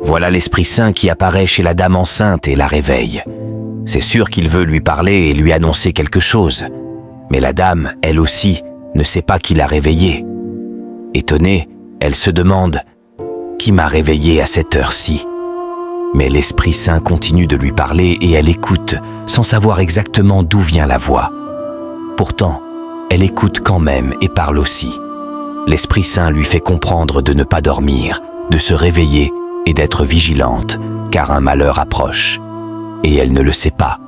Voilà l'Esprit Saint qui apparaît chez la dame enceinte et la réveille. C'est sûr qu'il veut lui parler et lui annoncer quelque chose. Mais la dame, elle aussi, ne sait pas qui l'a réveillée. Étonnée, elle se demande « Qui m'a réveillée à cette heure-ci » Mais l'Esprit Saint continue de lui parler et elle écoute, sans savoir exactement d'où vient la voix. Pourtant, elle écoute quand même et parle aussi. L'Esprit Saint lui fait comprendre de ne pas dormir, de se réveiller et d'être vigilante, car un malheur approche. Et elle ne le sait pas,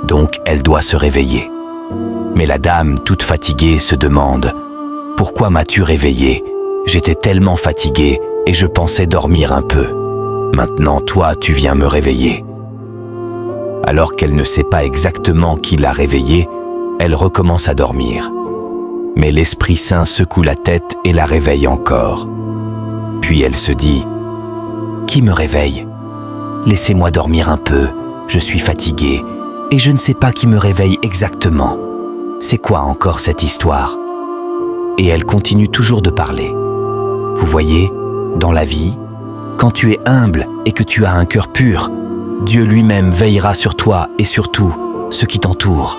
donc elle doit se réveiller. Mais la dame, toute fatiguée, se demande « Pourquoi m'as-tu réveillée ? J'étais tellement fatiguée et je pensais dormir un peu. Maintenant, toi, tu viens me réveiller. » Alors qu'elle ne sait pas exactement qui l'a réveillée, elle recommence à dormir. Mais l'Esprit Saint secoue la tête et la réveille encore. Puis elle se dit « Qui me réveille ? Laissez-moi dormir un peu, je suis fatiguée et je ne sais pas qui me réveille exactement. C'est quoi encore cette histoire ?» Et elle continue toujours de parler. Vous voyez, dans la vie, quand tu es humble et que tu as un cœur pur, Dieu lui-même veillera sur toi et sur tout ce qui t'entoure.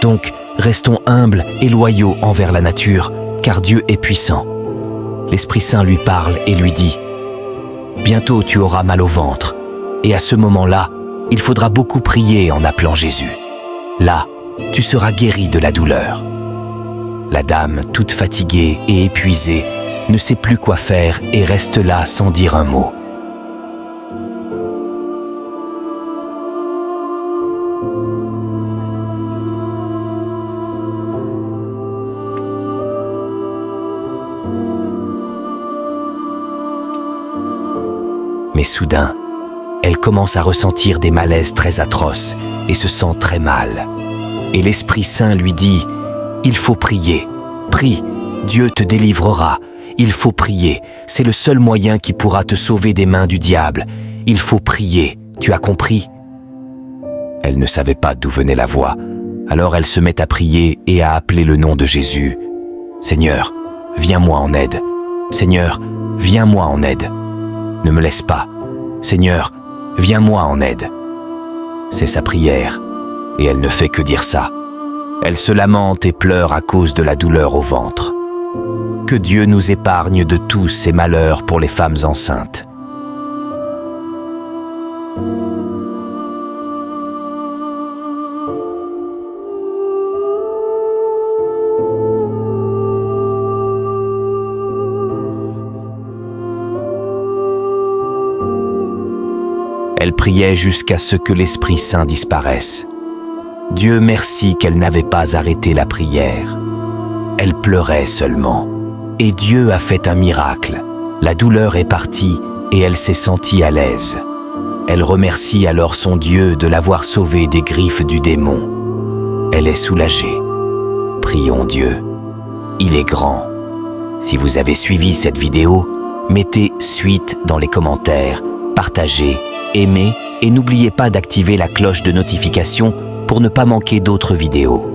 Donc, restons humbles et loyaux envers la nature, car Dieu est puissant. L'Esprit Saint lui parle et lui dit « Bientôt tu auras mal au ventre, et à ce moment-là, il faudra beaucoup prier en appelant Jésus. Là, tu seras guéri de la douleur. » La dame, toute fatiguée et épuisée, ne sait plus quoi faire et reste là sans dire un mot. Mais soudain, elle commence à ressentir des malaises très atroces et se sent très mal. Et l'Esprit Saint lui dit « Il faut prier, prie, Dieu te délivrera. Il faut prier, c'est le seul moyen qui pourra te sauver des mains du diable. Il faut prier, tu as compris ?» Elle ne savait pas d'où venait la voix, alors elle se met à prier et à appeler le nom de Jésus. « Seigneur, viens-moi en aide. Seigneur, viens-moi en aide. Ne me laisse pas. Seigneur, viens-moi en aide. » C'est sa prière, et elle ne fait que dire ça. Elle se lamente et pleure à cause de la douleur au ventre. Que Dieu nous épargne de tous ces malheurs pour les femmes enceintes. Elle priait jusqu'à ce que l'Esprit Saint disparaisse. Dieu merci qu'elle n'avait pas arrêté la prière. Elle pleurait seulement. Et Dieu a fait un miracle. La douleur est partie et elle s'est sentie à l'aise. Elle remercie alors son Dieu de l'avoir sauvée des griffes du démon. Elle est soulagée. Prions Dieu. Il est grand. Si vous avez suivi cette vidéo, mettez suite dans les commentaires, partagez, aimez et n'oubliez pas d'activer la cloche de notification pour ne pas manquer d'autres vidéos.